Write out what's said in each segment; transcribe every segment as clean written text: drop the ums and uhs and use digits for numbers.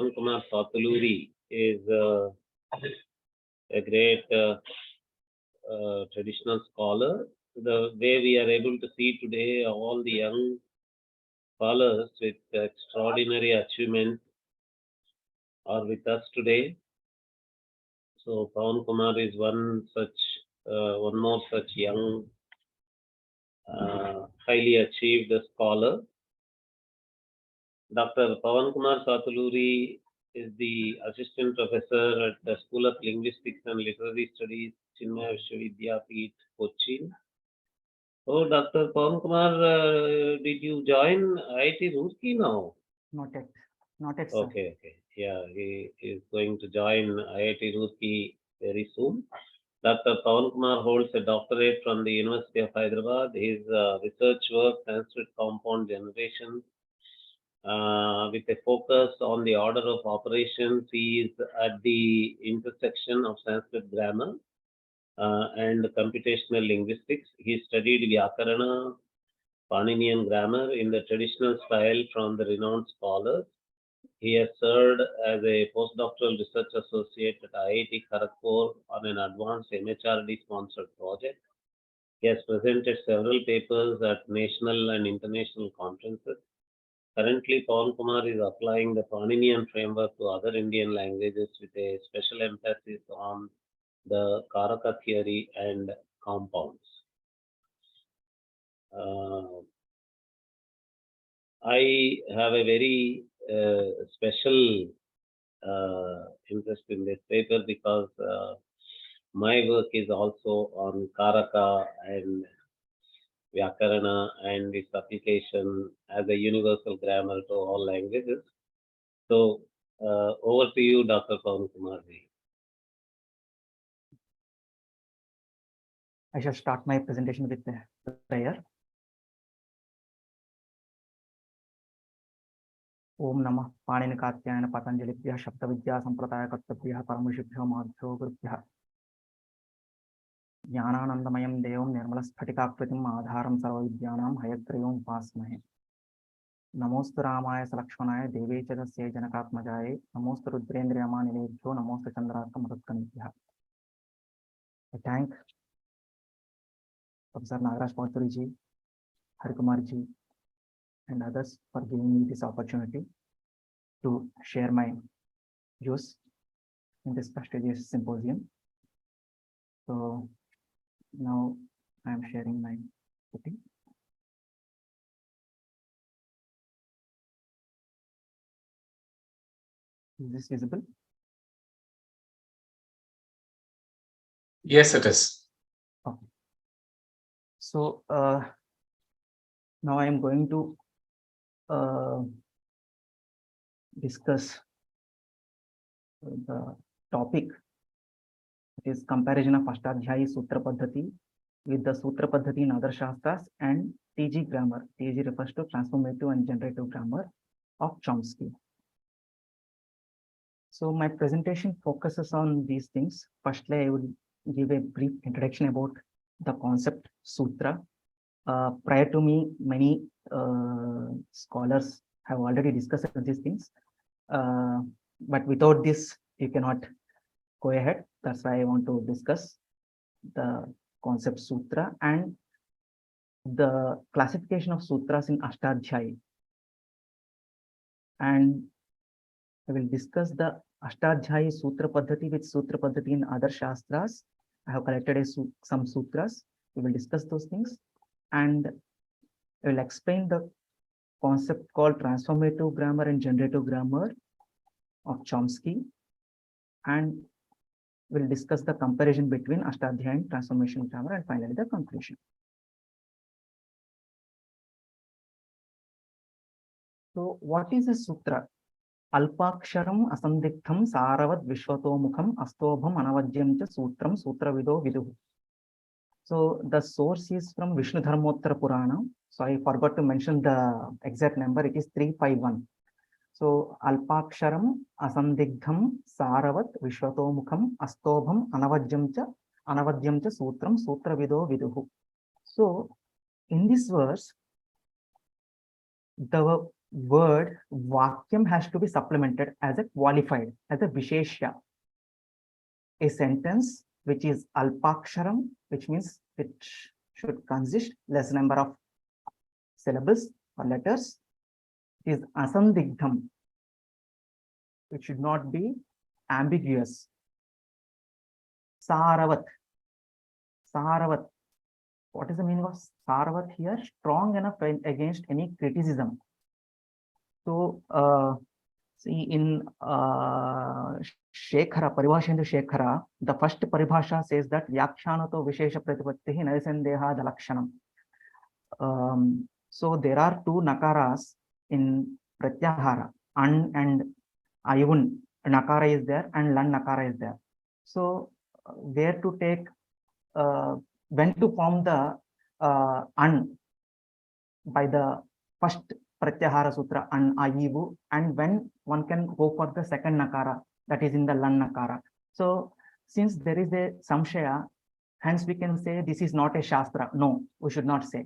Pavankumar Satuluri is a great traditional scholar. The way we are able to see today, all the young scholars with extraordinary achievements are with us today. So Pavankumar is one more such young, highly achieved scholar. Dr. Pavankumar Satuluri is the assistant professor at the School of Linguistics and Literary Studies, Chinmaya Vishwavidyapeeth, Cochin. So, Dr. Pavankumar, did you join IIT Roorkee now? Not yet. Not yet, sir. Okay. Yeah, he is going to join IIT Roorkee very soon. Dr. Pavankumar holds a doctorate from the University of Hyderabad. His research work, Sanskrit compound generation, with a focus on the order of operations. He is at the intersection of Sanskrit grammar and computational linguistics. He studied Vyakarana, Paninian grammar in the traditional style from the renowned scholars. He has served as a postdoctoral research associate at IIT Kharagpur on an advanced MHRD sponsored project. He has presented several papers at national and international conferences. Currently, Pavankumar is applying the Paninian framework to other Indian languages with a special emphasis on the Karaka theory and compounds. I have a very special interest in this paper because my work is also on Karaka and Vyakarana and its application as a universal grammar to all languages. So, over to you, Dr. Pavankumar. I shall start my presentation with the prayer. Om Namah Panini Patanjalibhya Shabdavidya Sampradaya Kartabhya Paramushibhyo Madhyo Gurubhya Jnananandamayam Devam Nirmalasphatiकाकृतिम् Adharam Sarvavidyanam Hayagriyam Upasmahe Namostu Ramaya Salakshmanaya Deve च तस्यै जनकात्मजायै Namostu Rudrendriyamaniledhyo Namostu Chandraarkamurutkanibhya. I thank Professor Nagaraj Pauturi ji, Harikumar ji, and others for giving me this opportunity to share my views in this prestigious symposium. So now I am sharing my screen. Is this visible? Yes, it is. Okay. So now I am going to discuss the topic. It is comparison of Ashtadhyayi Sutra Paddhati with the Sutra Paddhati in other Shāstras and TG grammar. TG refers to transformative and generative grammar of Chomsky. So my presentation focuses on these things. Firstly, I would give a brief introduction about the concept Sutra. Prior to me, many scholars have already discussed these things. But without this, you cannot go ahead. That's why I want to discuss the concept Sutra and the classification of Sutras in Ashtadhyayi. And I will discuss the Ashtadhyayi Sutra Paddhati with Sutra Paddhati in other Shāstras. I have collected some Sutras. We will discuss those things. And I will explain the concept called transformative grammar and generative grammar of Chomsky. And we'll discuss the comparison between Ashtadhyayi and transformation grammar, and finally the conclusion. So what is a sutra? Alpaksharam asandigtham saravad vishwatomukham astobham anavajyam cha sutram sutravido viduhu. So the source is from Vishnu Dharmottara Purana. So I forgot to mention the exact number. It is 351. So Alpaksharam asandigtham saravat vishwatomukham astobham anavajyam cha sutram sutravido viduhu. So in this verse, the word vakyam has to be supplemented as a qualified, as a visheshya. A sentence which is alpaksharam, which means it should consist less number of syllables or letters, is asandigdham. It should not be ambiguous. Saravat. Saravat. What is the meaning of Saravat here? Strong enough against any criticism. So, see in Shekhara, Paribhasha into Shekhara, the first Paribhasha says that Yakshanato Vishesha Pratipattihi Narisandeha Dalakshanam. So there are two nakaras in Pratyahara, an and ayun nakara is there and lan nakara is there. So where to take, when to form the an by the first Pratyahara Sutra an ayivu, and when one can go for the second nakara, that is in the lan nakara. So since there is a samshaya, hence we can say this is not a shastra. No, we should not say.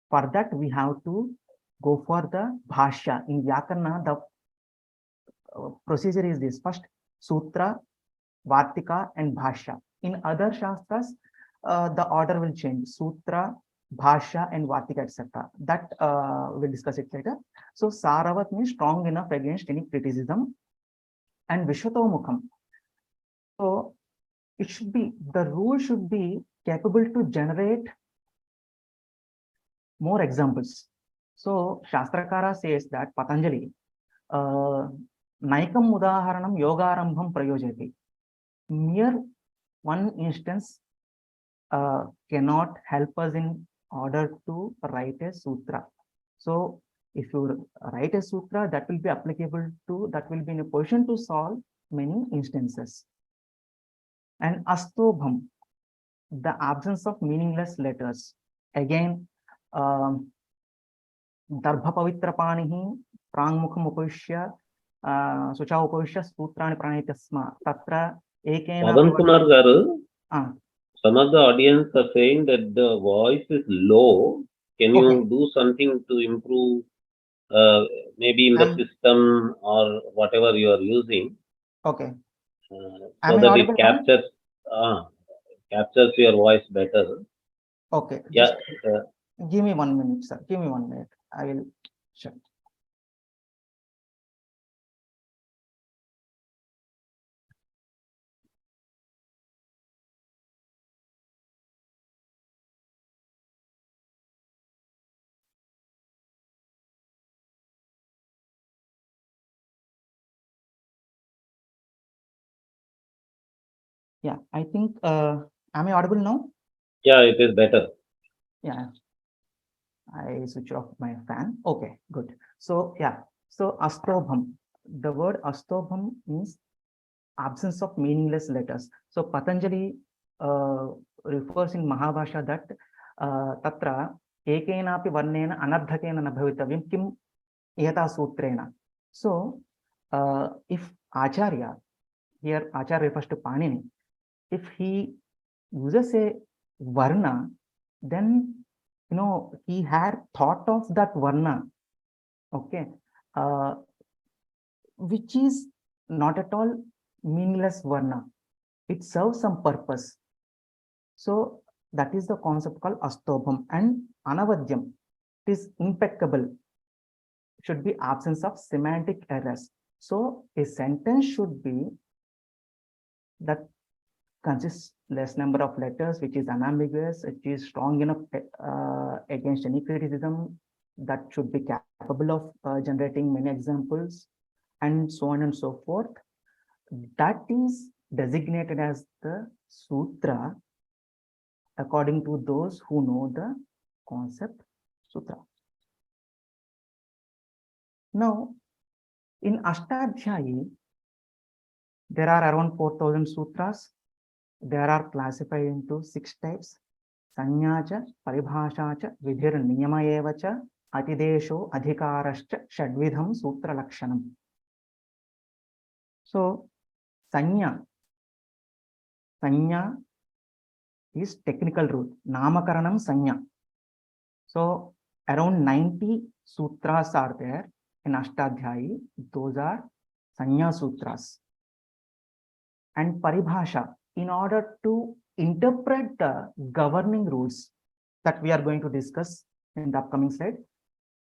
For that, we have to go for the bhashya. In Vyakarna, the procedure is this: first Sutra, Vartika, and Bhashya. In other Shastras, the order will change: Sutra, Bhashya, and Vartika, etc. That we'll discuss it later. So, Saravat means strong enough against any criticism, and Vishwatomukham. So, it should be, the rule should be capable to generate more examples. So Shastrakara says that Patanjali, Naikam Udaharanam Yogarambham Prayojati. Mere one instance cannot help us in order to write a sutra. So if you write a sutra, that will be applicable to, that will be in a position to solve many instances. And Astobham, the absence of meaningless letters. Again, Darbha Pavitra Panihi, Prangmukham Upavishya, Sucha Upavishya, Sutrani Pranitasma, Tatra, Ekena. Pavankumar garu, some of the audience are saying that the voice is low. Can you do something to improve, maybe in the system or whatever you are using? Okay. So that it captures your voice better. Okay. Yeah. Give me 1 minute, sir. Give me 1 minute. I will check. Yeah, I think, am I audible now? Yeah, it is better. Yeah. I switch off my fan. Okay, good. So, yeah. So, Astobham. The word Astobham means absence of meaningless letters. So, Patanjali refers in Mahabhasha that Tatra Ekenapi Varnena Anardhakena Nabhavitavyam Kim Yata Sutrena. So, if Acharya, here Acharya refers to Panini, if he uses a Varna, then he had thought of that Varna, okay, which is not at all meaningless Varna. It serves some purpose. So that is the concept called Astobham. And Anavadyam, it is impeccable, should be absence of semantic errors. So a sentence should be that consists less number of letters, which is unambiguous, which is strong enough against any criticism, that should be capable of generating many examples, and so on and so forth. That is designated as the sutra according to those who know the concept sutra. Now, in Ashtadhyayi, there are around 4,000 sutras. There are classified into 6 types: Sanyacha, Paribhashacha, Vidhir Niyama Evacha, Atidesho, Adhikarascha, Shadvidham, Sutra Lakshanam. So, Sanya is technical root. Namakaranam Sanya. So, around 90 Sūtra-s are there in Ashtadyayee. Those are Sanya Sūtra-s. And Paribhasha, in order to interpret the governing rules that we are going to discuss in the upcoming slide,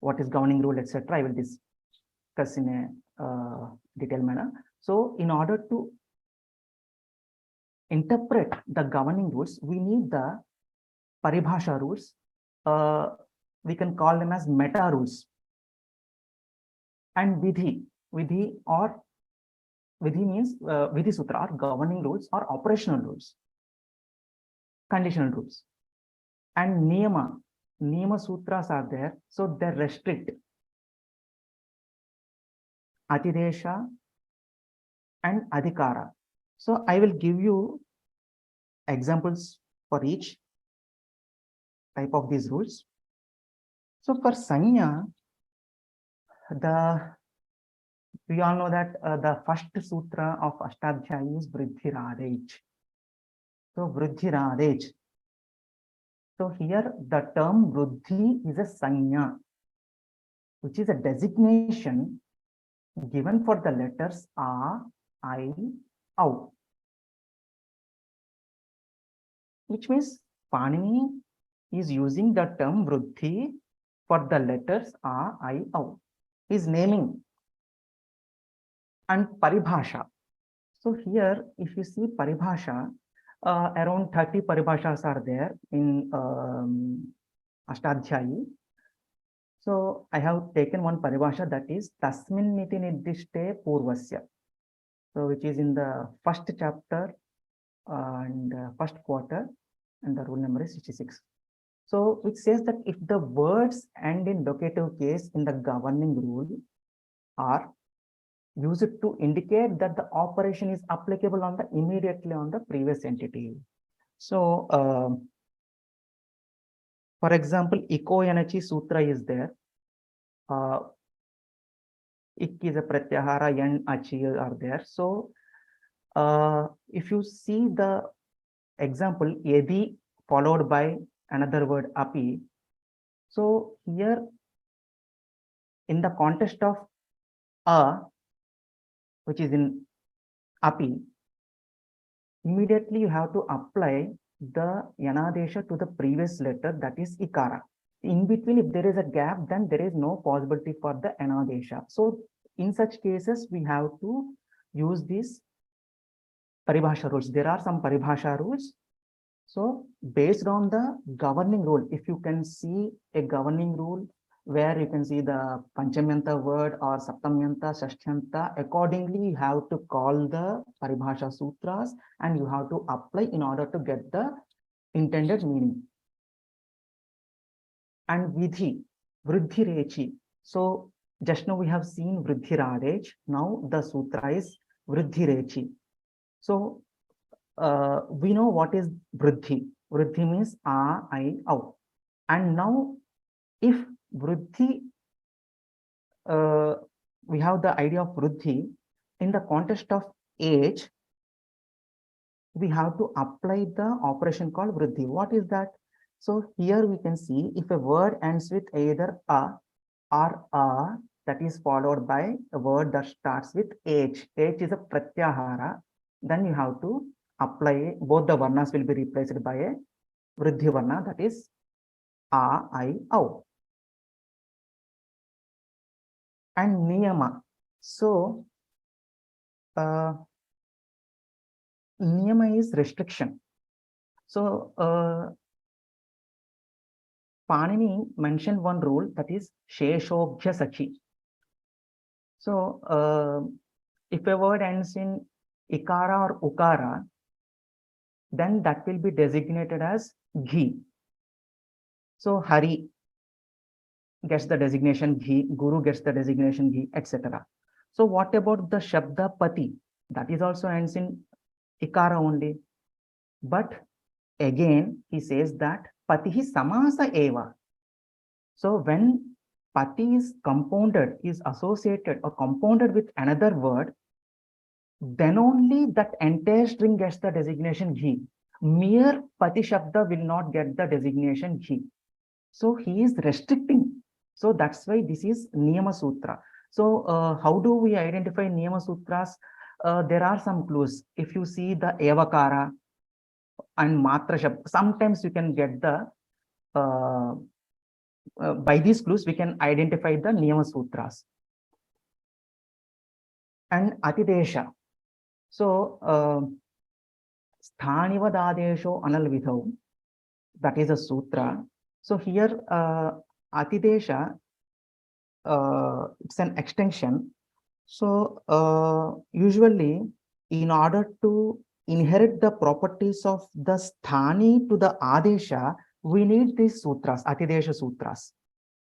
what is governing rule, etc. I will discuss in a detailed manner. So in order to interpret the governing rules, we need the Paribhasha rules. We can call them as meta rules. And Vidhi means Vidhi Sutra are governing rules or operational rules, conditional rules. And Niyama Sutras are there, so they restrict Atidesha and Adhikara. So I will give you examples for each type of these rules. So for Sanya, we all know that the first sutra of Ashtadhyayi is Vriddhi-radej. So Vriddhi-radej. So here the term Vriddhi is a Sanya, which is a designation given for the letters A, I, Au. Which means Panini is using the term Vriddhi for the letters A, I, Au. He is naming. And Paribhasha. So here, if you see Paribhasha, around 30 Paribhashas are there in Ashtadhyayi. So I have taken one Paribhasha, that is Tasmin Niti Nirdishte Purvasya. So which is in the first chapter and first quarter, and the rule number is 66. So which says that if the words end in locative case in the governing rule are used to indicate that the operation is applicable on the immediately on the previous entity. So for example, Iko-Yanachi Sutra is there. Ik is a Pratyahara, Yan, Achi are there. So if you see the example, Yedi followed by another word Api. So here in the context of A, which is in Api, immediately you have to apply the Yanadesha to the previous letter, that is Ikara. In between, if there is a gap, then there is no possibility for the Yanadesha. So in such cases, we have to use these Paribhasha rules. There are some Paribhasha rules. So based on the governing rule, if you can see a governing rule where you can see the Panchamyanta word or Saptamyanta, Shashtyanta, accordingly you have to call the Paribhasha Sutras and you have to apply in order to get the intended meaning. And Vidhi, Vriddhi-rechi. So just now we have seen Vriddhi-radej. Now the sutra is Vriddhi-rechi. So we know what is Vriddhi. Vriddhi means A, I, Au. And now if Vriddhi, we have the idea of Vriddhi in the context of age, we have to apply the operation called Vriddhi. What is that? So here we can see if a word ends with either A or A, that is followed by a word that starts with H. H is a Pratyahara. Then you have to apply, both the varnas will be replaced by a Vriddhi varna, that is A, I, Au. And Niyama. So Niyama is restriction. So Panini mentioned one rule, that is Sheshobhya Sachi. So if a word ends in Ikara or Ukara, then that will be designated as Ghi. So Hari gets the designation Ghi, Guru gets the designation Ghi, etc. So what about the Shabda Pati? That is also ends in Ikara only. But again, he says that Patihi Samasa Eva. So when Pati is compounded, is associated or compounded with another word, then only that entire string gets the designation Ghi. Mere Pati Shabda will not get the designation Ghi. So he is restricting So that's why this is Niyama Sutra. So how do we identify Niyama Sutras? There are some clues. If you see the Evakara and Matra Shabd, sometimes you can get the by these clues we can identify the Niyama Sutras. And Atidesha. So Sthanivadadesho Analvidho, that is a sutra. So here Atidesha, it's an extension. So usually in order to inherit the properties of the sthani to the adesha, we need these sutras, Atidesha Sutras.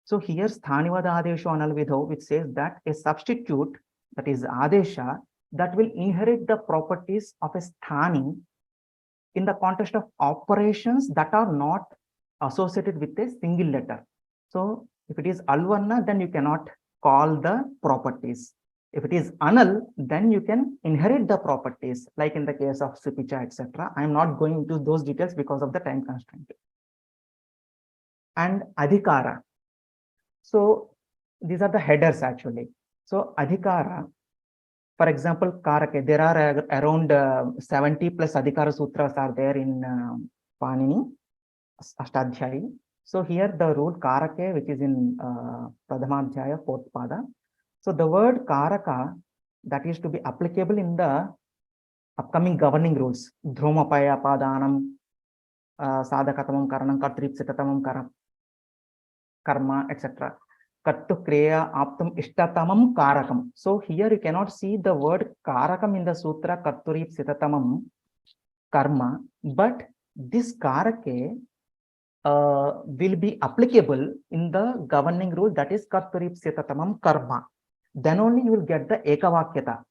So here Sthanivadadesho Analvidho, which says that a substitute, that is adesha, that will inherit the properties of a sthani in the context of operations that are not associated with a single letter. So if it is alvarna, then you cannot call the properties. If it is anal, then you can inherit the properties, like in the case of Sipicha, etc. I am not going into those details because of the time constraint. And adhikara. So these are the headers actually. So adhikara, for example, Karake, there are around 70 plus Adhikara Sutras are there in Panini, Ashtadhyayi. So here the rule Karake, which is in Pradhamadhyaya, 4th Pada. So the word Karaka, that is to be applicable in the upcoming governing rules. Dhromapaya Padanam, Sadhakatamam Karanam, Katripsitatamam Karma, etc. Kattu Kriya Aptam Ishtatamam Karakam. So here you cannot see the word Karakam in the Sutra Katturip Sitatamam Karma, but this Karake will be applicable in the governing rule, that is Katturip Sitatamam Karma. Then only you will get the Ekavakyata.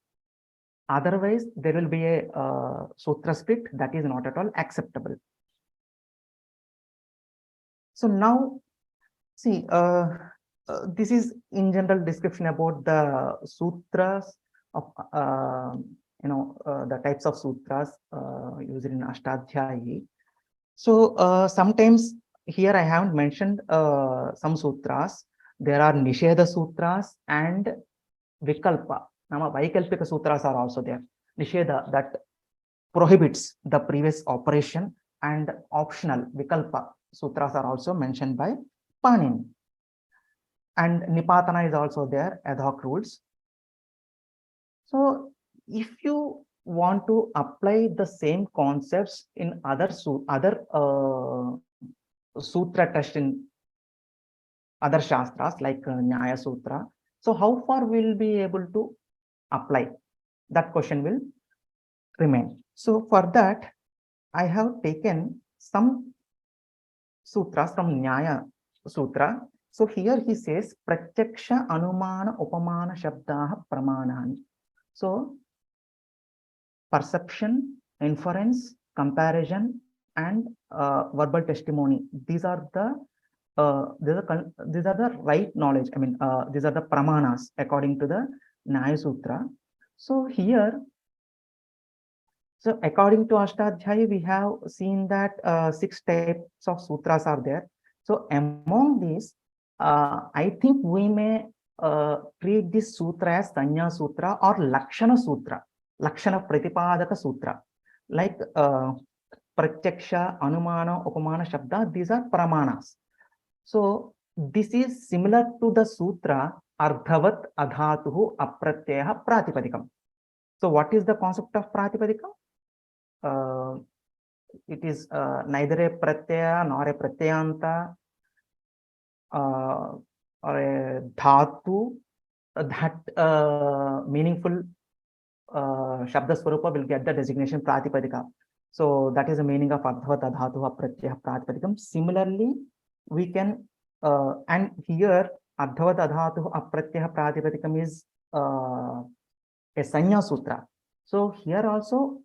Otherwise, there will be a Sutra split that is not at all acceptable. So now, see, this is in general description about the sutras of the types of sutras used in Ashtadhyayi. So sometimes here I haven't mentioned some sutras. There are Nisheda Sutras and Vikalpa. Now Vaikalpika Sutras are also there. Nisheda, that prohibits the previous operation, and optional Vikalpa Sutras are also mentioned by Panini. And Nipatana is also there, ad hoc rules. So if you want to apply the same concepts in other sutra text in other Shastras like Nyaya Sutra, so how far will be able to apply? That question will remain. So for that, I have taken some sutras from Nyaya Sutra. So here he says Pratyaksha Anumana Upamana Shabdaha Pramanani. So perception, inference, comparison, and verbal testimony. These are the right knowledge. I mean, these are the pramanas according to the Nyaya Sutra. So here, so according to Ashtadhyayi, we have seen that 6 types of sutras are there. So among these, I think we may treat this sutra as Sanya Sutra or Lakshana Sutra, Lakshana Pratipadaka Sutra. Like Pratyaksha, Anumana, Upamana, Shabda, these are pramanas. So this is similar to the sutra Ardhavat Adhatuhu Apratyaha Pratipadikam. So what is the concept of Pratipadikam? It is neither a pratyaya nor a pratyayanta or a dhatu, that meaningful Shabda Swarupa will get the designation Pratipadika. So that is the meaning of Ardhavata Dhatu Pratyaya Pratipadikam. Similarly, we can, and here Ardhavata Dhatu Pratyaya Pratipadikam is a Sanya Sutra. So here also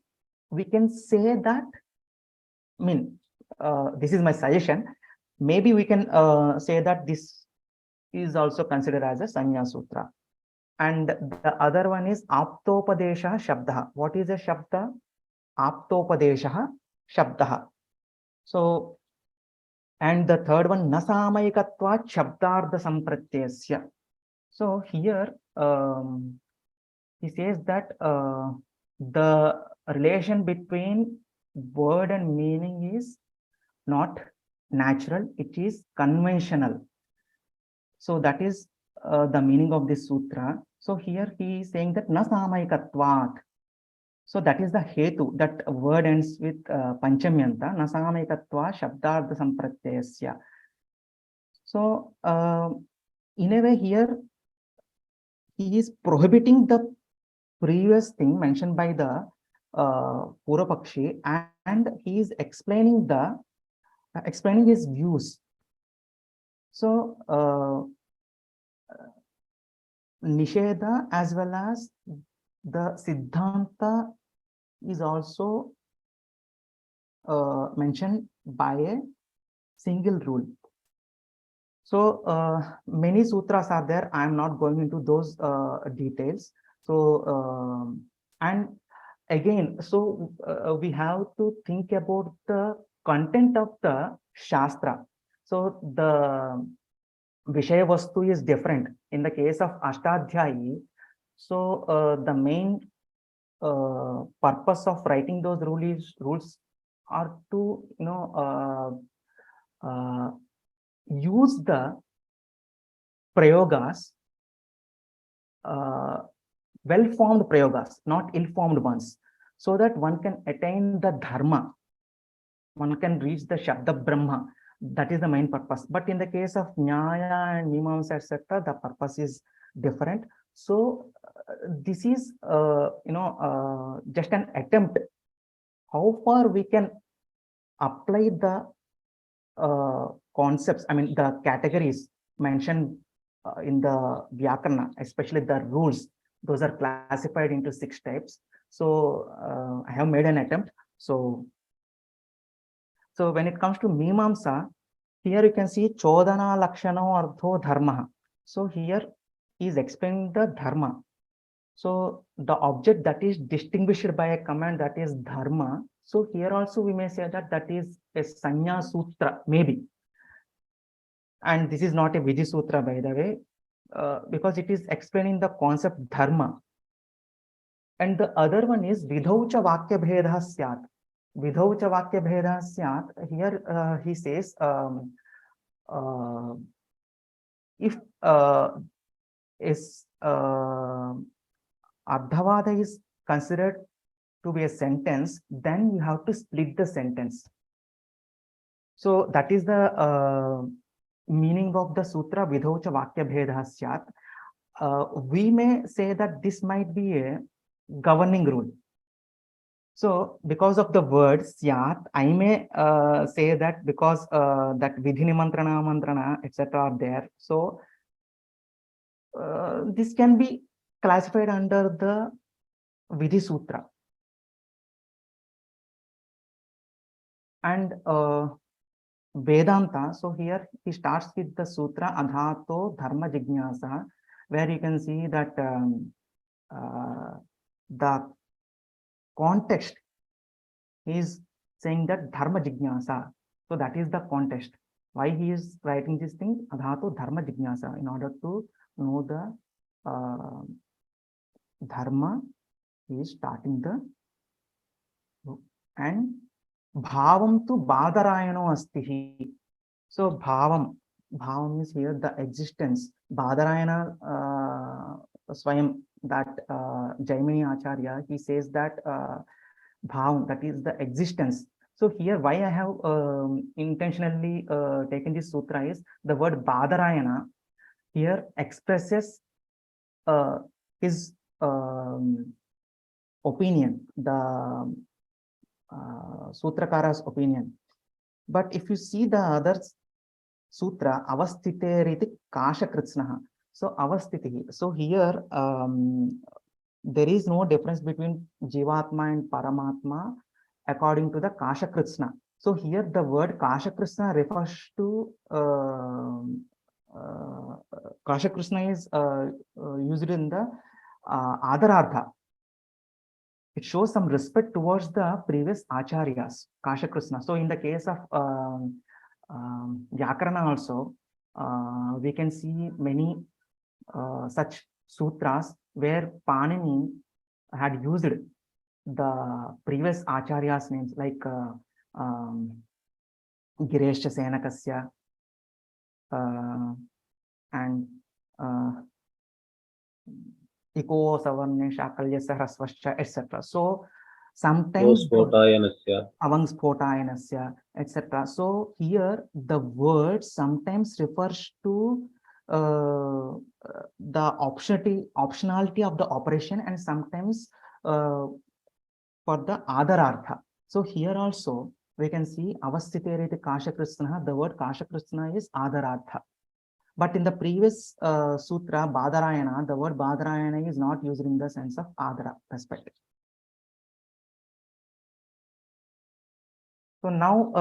we can say that, I mean, this is my suggestion. Maybe we can say that this is also considered as a Sanya Sutra. And the other one is Aptopadesha Shabda. What is a Shabda? Aptopadesha Shabda. So And the third one, nasamayikatva shabdartha sampratyasya. So here he says that the relation between word and meaning is not natural, it is conventional. So that is the meaning of this sutra. So here he is saying that nasamayikatvat. So that is the hetu, that word ends with panchamyanta, nasamayikatva shabdartha sampratyasya. So in a way here, he is prohibiting the previous thing mentioned by the Purvapakshi, and he is explaining his views. So Nisheda as well as the Siddhanta is also mentioned by a single rule. So many sutras are there. I am not going into those details. So and again, so we have to think about the content of the Shastra. So the Vishaya Vastu is different. In the case of Ashtadhyayi, so the main purpose of writing those rules are to use the prayogas, well-formed prayogas, not ill-formed ones, so that one can attain the dharma, one can reach the Shabda Brahma. That is the main purpose. But in the case of Nyaya and Mimamsa, etc., the purpose is different. So this is just an attempt how far we can apply the concepts, I mean the categories mentioned in the Vyakarna, especially the rules. Those are classified into 6 types. So I have made an attempt. So when it comes to Mimamsa, here you can see Chodana Lakshana Ardho Dharma. So here he is explaining the Dharma. So the object that is distinguished by a command, that is Dharma. So here also we may say that that is a Sanya Sutra, maybe. And this is not a Vidhi Sutra, by the way, because it is explaining the concept Dharma. And the other one is Vidhaucha Vakya Bhedha Syat. Vidhaucha Vakya Bhedha Syat. Here he says, if Ardhavada is considered to be a sentence, then you have to split the sentence. So that is the meaning of the sutra, Vidhaucha Vakya Bhedha Syat. We may say that this might be a governing rule. So because of the word Syat, I may say that because that Vidhini Mantrana, Mantrana, etc. are there. So this can be classified under the Vidhi Sutra. And Vedanta, so here he starts with the Sutra Adhato Dharma Jignasa, where you can see that the context is saying that Dharma Jignasa. So that is the context. Why he is writing this thing? Adhato Dharma Jignasa, in order to know the Dharma, he is starting the, and Bhavam tu Badarayano Astihi. So Bhavam is here the existence. Badarayana Swayam, that Jaimini Acharya, he says that Bhavam, that is the existence. So here why I have intentionally taken this sutra is the word Badarayana here expresses his opinion, the Sutrakara's opinion. But if you see the other sutra, Avastite Kasha Kritsnaha. So Avastiti. So here there is no difference between Jivatma and Paramatma according to the Kasha Kritsna. So here the word Kasha Kritsna refers to Kasha Kritsna is used in the Adarartha. It shows some respect towards the previous acharyas, Kasha Krishna. So in the case of Vyakarana also, we can see many such sutras where Panini had used the previous acharyas names like Gireshya Senakasya and Iko Savarne Shakalya Sarasvascha, etc. So sometimes Avangspotayanasya, etc. So here the word sometimes refers to the optionality of the operation, and sometimes for the Adarartha. So here also we can see Avasthitiriti Kashakrishna, the word Kashakrishna is Adarartha. But in the previous sutra, Badarayana, the word Badarayana is not used in the sense of Adara perspective. So now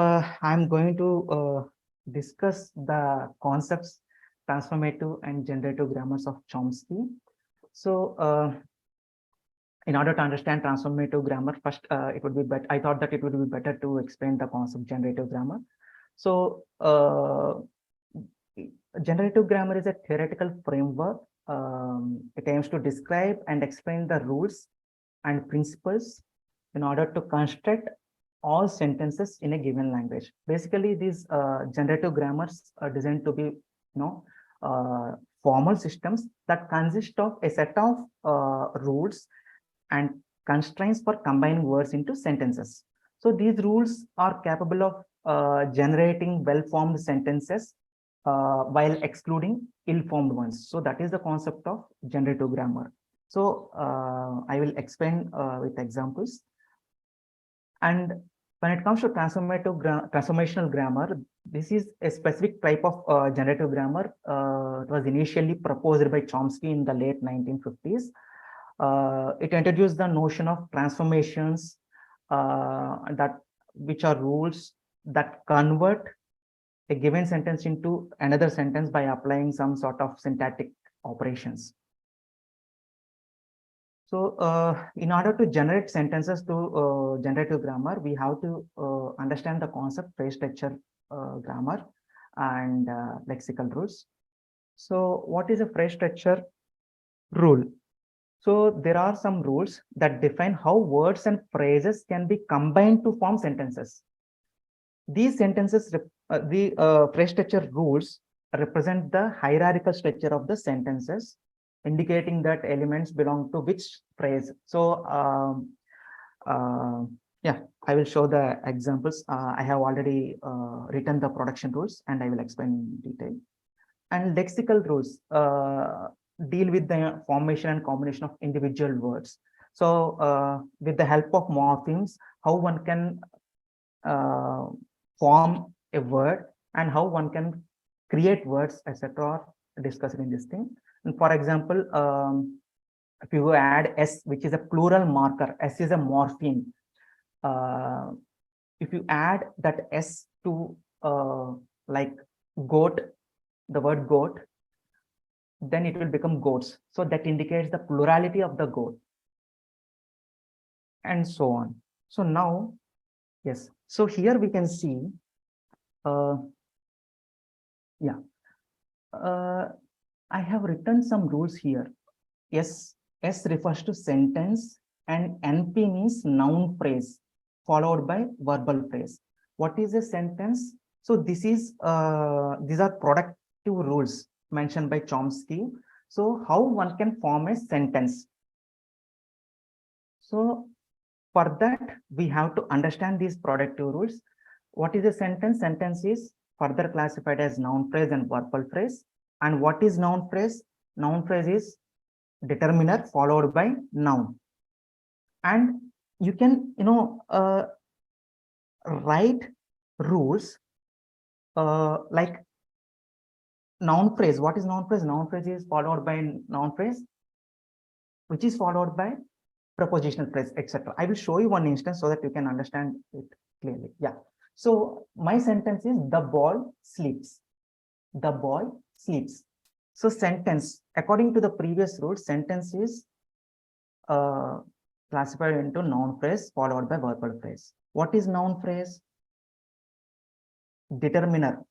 I'm going to discuss the concepts, transformative and generative grammars of Chomsky. So in order to understand transformative grammar, first it would be better. I thought that it would be better to explain the concept generative grammar. So generative grammar is a theoretical framework. It aims to describe and explain the rules and principles in order to construct all sentences in a given language. Basically, these generative grammars are designed to be, formal systems that consist of a set of rules and constraints for combining words into sentences. So these rules are capable of generating well-formed sentences while excluding ill-formed ones. So that is the concept of generative grammar. So I will explain with examples. And when it comes to transformational grammar, this is a specific type of generative grammar. It was initially proposed by Chomsky in the late 1950s. It introduced the notion of transformations, which are rules that convert a given sentence into another sentence by applying some sort of syntactic operations. So in order to generate sentences to generative grammar, we have to understand the concept phrase structure grammar and lexical rules. So what is a phrase structure rule? So there are some rules that define how words and phrases can be combined to form sentences. These sentences, the phrase structure rules represent the hierarchical structure of the sentences, indicating that elements belong to which phrase. So yeah, I will show the examples. I have already written the production rules and I will explain in detail. And lexical rules deal with the formation and combination of individual words. So with the help of morphemes, how one can form a word and how one can create words, etc. discussed in this thing. And for example, if you add S, which is a plural marker, S is a morpheme. If you add that S to like goat, the word goat, then it will become goats. So that indicates the plurality of the goat, and so on. So now, yes. So here we can see, yeah, I have written some rules here. S refers to sentence and NP means noun phrase followed by verbal phrase. What is a sentence? So this is these are productive rules mentioned by Chomsky. So how one can form a sentence? So for that, we have to understand these productive rules. What is a sentence? Sentence is further classified as noun phrase and verbal phrase. And what is noun phrase? Noun phrase is determiner followed by noun. And you can, write rules like noun phrase. What is noun phrase? Noun phrase is followed by noun phrase, which is followed by prepositional phrase, etc. I will show you one instance so that you can understand it clearly. Yeah. So my sentence is the boy sleeps. The boy sleeps. So sentence, according to the previous rule, sentence is classified into noun phrase followed by verbal phrase. What is noun phrase? determiner.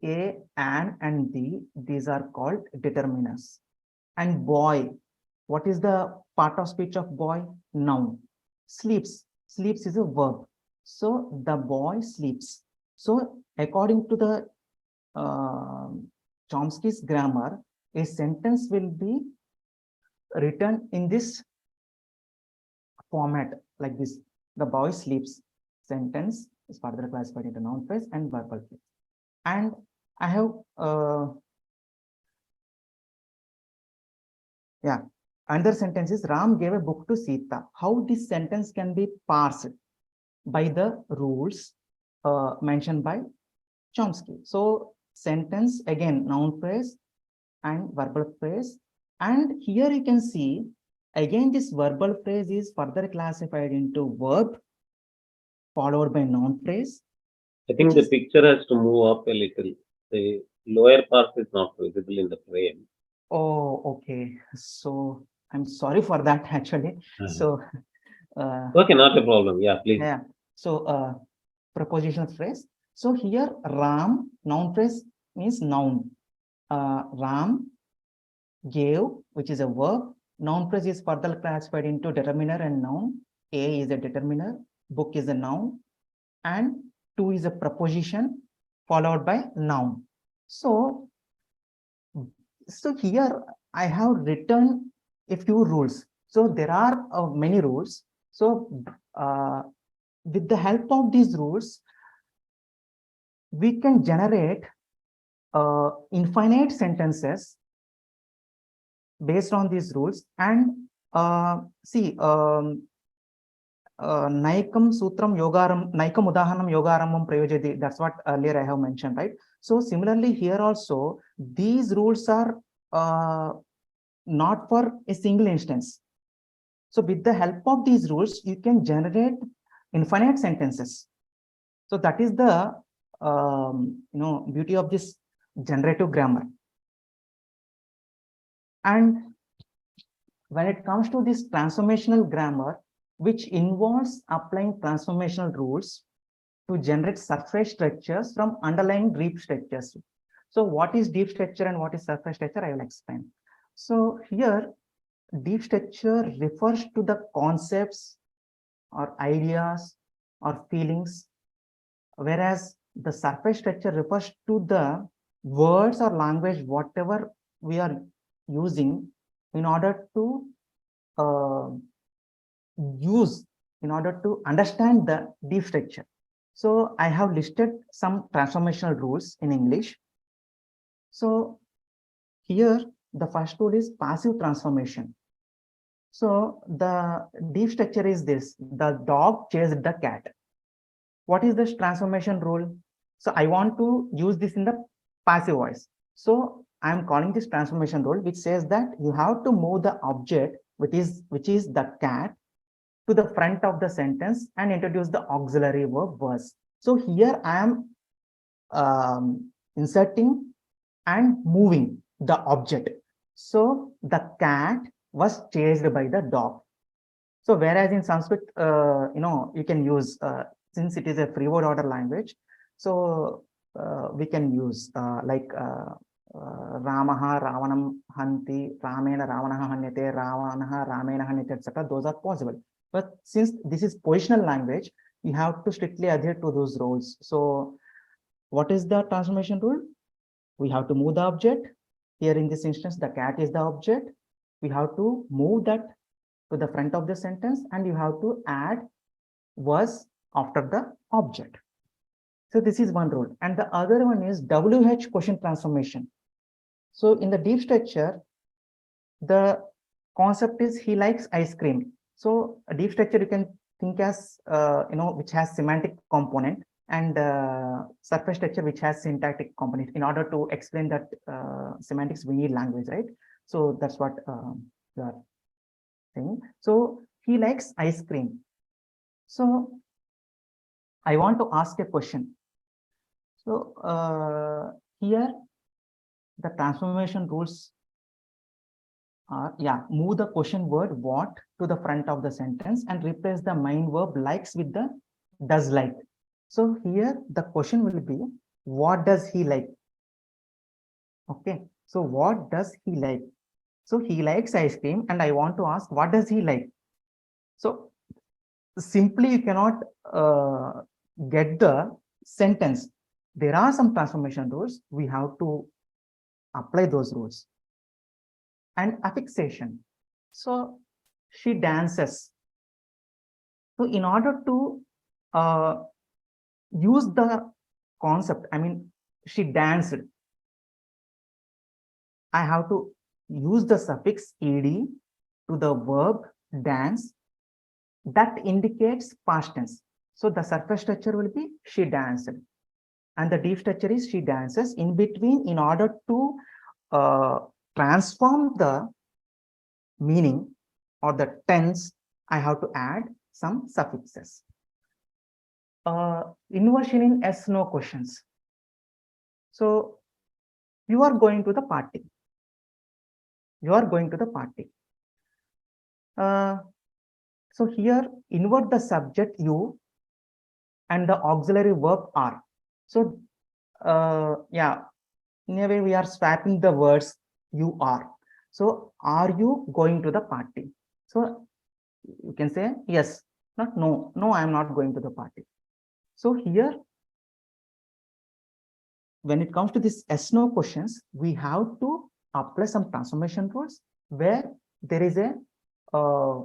A, and the, these are called determiners. And boy, what is the part of speech of boy? Noun. Sleeps. Sleeps is a verb. So the boy sleeps. So according to the Chomsky's grammar, a sentence will be written in this format like this. The boy sleeps. Sentence is further classified into noun phrase and verbal phrase. And I have another sentence is Ram gave a book to Sita. How this sentence can be parsed by the rules mentioned by Chomsky. So sentence again noun phrase and verbal phrase, and here you can see again this verbal phrase is further classified into verb followed by noun phrase. I think the picture has to move up a little. The lower part is not visible in the frame. Oh, okay. So I'm sorry for that actually. So okay, not a problem. Yeah, please. Yeah. So prepositional phrase. So here Ram noun phrase means noun. Ram gave, which is a verb. Noun phrase is further classified into determiner and noun. A is a determiner, book is a noun, and to is a preposition followed by noun. So here I have written a few rules. So there are many rules. So with the help of these rules, we can generate infinite sentences based on these rules. And see, Naikam Sutram Yogaram, Naikam Udahanam Yogaramam Prayojati. That's what earlier I have mentioned, right? So similarly here also, these rules are not for a single instance. So with the help of these rules, you can generate infinite sentences. So that is the beauty of this generative grammar. And when it comes to this transformational grammar, which involves applying transformational rules to generate surface structures from underlying deep structures. So what is deep structure and what is surface structure? I will explain. So here, deep structure refers to the concepts or ideas or feelings, whereas the surface structure refers to the words or language, whatever we are using in order to understand the deep structure. So I have listed some transformational rules in English. So here the first rule is passive transformation. So the deep structure is this: the dog chased the cat. What is this transformation rule? So I want to use this in the passive voice. So I am calling this transformation rule, which says that you have to move the object, which is the cat, to the front of the sentence and introduce the auxiliary verb was. So here I am inserting and moving the object. So the cat was chased by the dog. So whereas in Sanskrit, you can use, since it is a free word order language, so we can use like Ramaha Ravanam Hanti, Ramena Ravanaha Hanyate, Ravanaha Ramena Hanyate, etc. Those are possible. But since this is positional language, you have to strictly adhere to those rules. So what is the transformation rule? We have to move the object. Here in this instance, the cat is the object. We have to move that to the front of the sentence, and you have to add was after the object. So this is one rule. And the other one is WH question transformation. So in the deep structure, the concept is he likes ice cream. So a deep structure you can think as, which has semantic component, and surface structure which has syntactic component. In order to explain that semantics, we need language, right? So that's what you are saying. So he likes ice cream. So I want to ask a question. So here the transformation rules are, move the question word what to the front of the sentence and replace the main verb likes with the does like. So here the question will be, what does he like? Okay, so what does he like? So he likes ice cream, and I want to ask, what does he like? So simply you cannot get the sentence. There are some transformation rules. We have to apply those rules. And affixation. So she dances. So in order to use the concept, I mean, she danced, I have to use the suffix ed to the verb dance that indicates past tense. So the surface structure will be she danced, and the deep structure is she dances. In between, in order to transform the meaning or the tense, I have to add some suffixes. Inversion in yes no questions. So you are going to the party. You are going to the party. So here invert the subject you and the auxiliary verb are. So yeah, in a way we are swapping the words you are. So are you going to the party? So you can say yes, not no. No, I am not going to the party. So here, when it comes to this yes no questions, we have to apply some transformation rules where there is a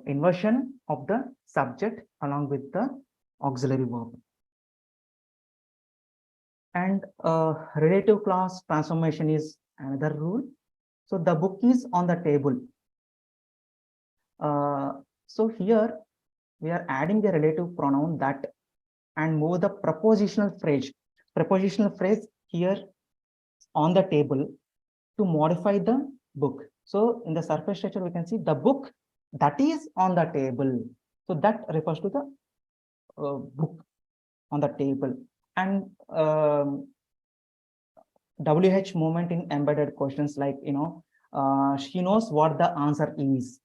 inversion of the subject along with the auxiliary verb. And relative clause transformation is another rule. So the book is on the table. So here we are adding the relative pronoun that and move the prepositional phrase. Prepositional phrase here on the table to modify the book. So in the surface structure, we can see the book that is on the table. So that refers to the book on the table. And WH movement in embedded questions like, she knows what the answer is.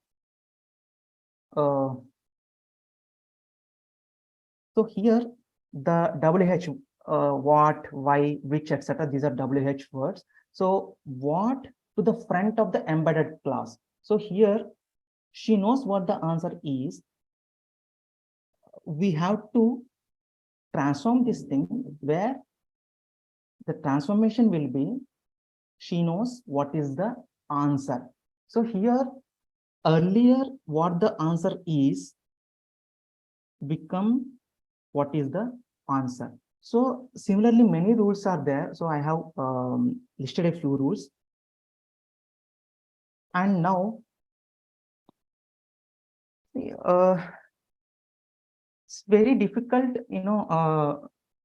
So here the WH, what, why, which, etc. These are WH words. So what to the front of the embedded class. So here she knows what the answer is. We have to transform this thing where the transformation will be she knows what is the answer. So here earlier what the answer is become what is the answer. So similarly many rules are there. So I have listed a few rules. And now it's very difficult,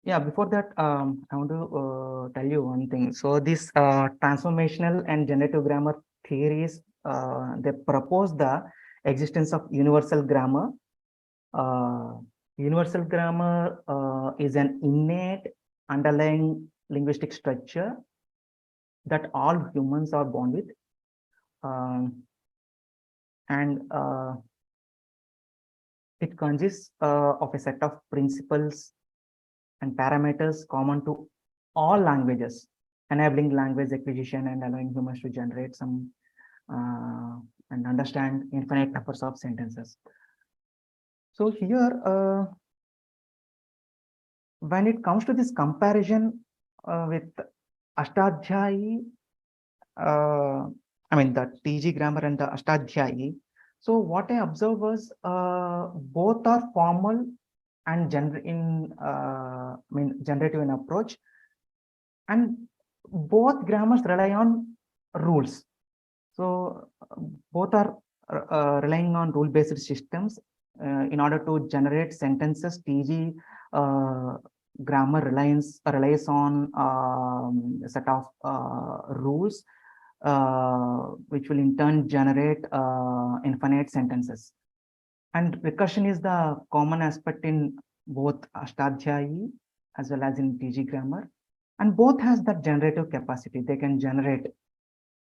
yeah, before that, I want to tell you one thing. So this transformational and generative grammar theories, they propose the existence of universal grammar. Universal grammar is an innate underlying linguistic structure that all humans are born with. And it consists of a set of principles and parameters common to all languages, enabling language acquisition and allowing humans to generate some and understand infinite numbers of sentences. So here, when it comes to this comparison with Ashtadhyayi, I mean the TG grammar and the Ashtadhyayi, so what I observed was both are formal and generative in approach, and both grammars rely on rules. So both are relying on rule-based systems in order to generate sentences. TG grammar relies on a set of rules which will in turn generate infinite sentences. And recursion is the common aspect in both Ashtadhyayi as well as in TG grammar, and both has that generative capacity. They can generate.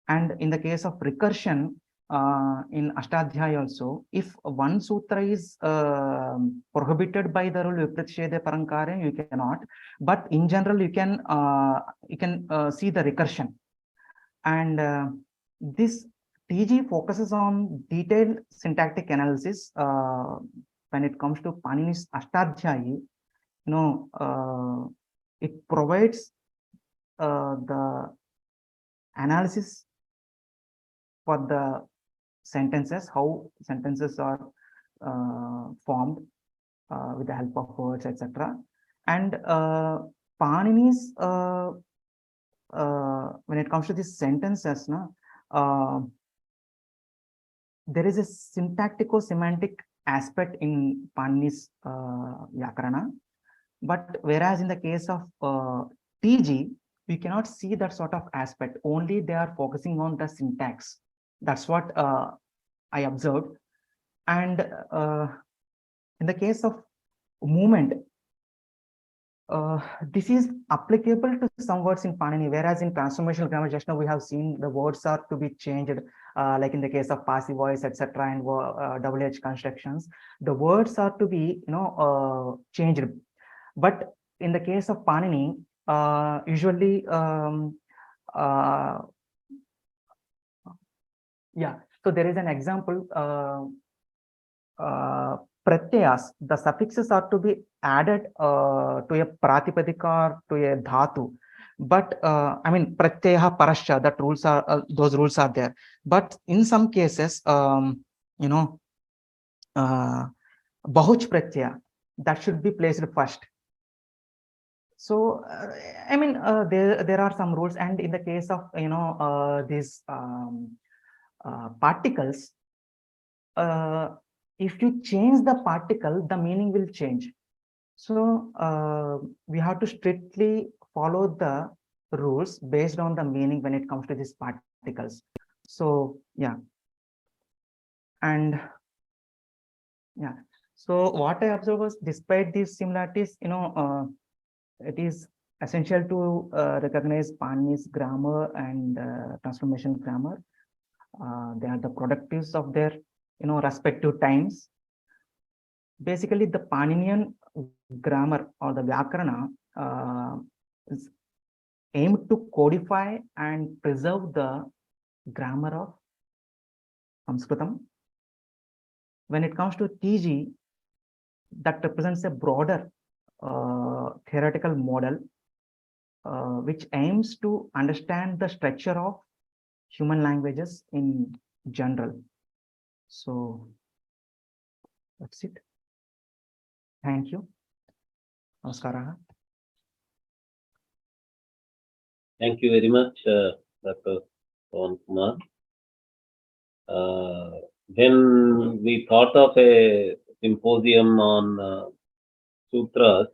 And in the case of recursion, in Ashtadyayee also, if one sutra is prohibited by the rule Vipritishede Parankare, you cannot. But in general, you can see the recursion. And this TG focuses on detailed syntactic analysis when it comes to Panini's Ashtadhyayi. It provides the analysis for the sentences, how sentences are formed with the help of words, etc. And Panini's when it comes to these sentences, there is a syntactico-semantic aspect in Panini's Vyakarana, but whereas in the case of TG, we cannot see that sort of aspect. Only they are focusing on the syntax. That's what I observed. And in the case of movement, this is applicable to some words in Panini, whereas in transformational grammar, just now we have seen the words are to be changed, like in the case of passive voice, etc., and double H constructions, the words are to be changed. But in the case of Panini, usually, yeah. So there is an example. Pratyayas, the suffixes are to be added to a pratipadika or to a dhatu. But I mean, pratyaha parascha, that rules are those rules are there. But in some cases, bahuch pratyaya, that should be placed first. So I mean, there are some rules, and in the case of these particles, if you change the particle, the meaning will change. So we have to strictly follow the rules based on the meaning when it comes to these particles. So yeah, and yeah. So what I observed was, despite these similarities, it is essential to recognize Panini's grammar and transformation grammar. They are the productives of their respective times. Basically, the Paninian grammar or the Vyakarana is aimed to codify and preserve the grammar of Sanskritam. When it comes to TG, that represents a broader theoretical model which aims to understand the structure of human languages in general. So that's it. Thank you. Namaskara. Thank you very much, Dr. Pavankumar. When we thought of a symposium on Sūtra-s,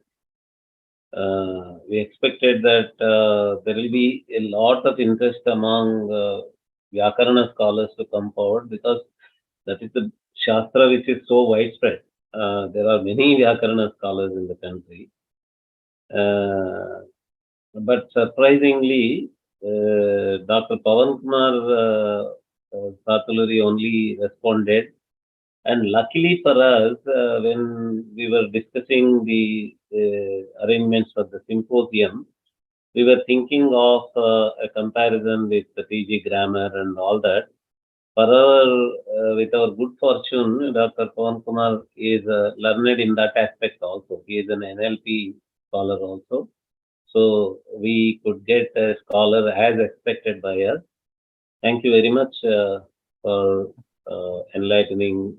we expected that there will be a lot of interest among Vyakarana scholars to come forward, because that is the Shastra which is so widespread. There are many Vyakarana scholars in the country. But surprisingly, Dr. Pavankumar Satuluri only responded. And luckily for us, when we were discussing the arrangements for the symposium, we were thinking of a comparison with the TG grammar and all that. With our good fortune, Dr. Pavankumar is learned in that aspect also. He is an NLP scholar also. So we could get a scholar as expected by us. Thank you very much for enlightening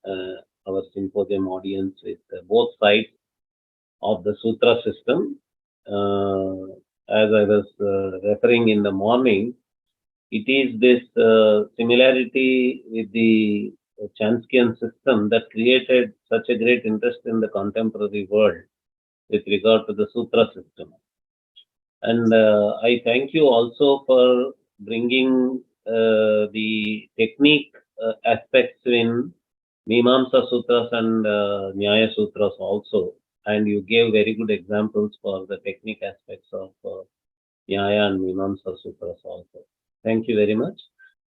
our symposium audience with both sides of the Sutra system. As I was referring in the morning, it is this similarity with the Chomskyan system that created such a great interest in the contemporary world with regard to the Sutra system. And I thank you also for bringing the technique aspects in Mimamsa Sutras and Nyaya Sutras also. And you gave very good examples for the technique aspects of Nyaya and Mimamsa Sutras also. Thank you very much.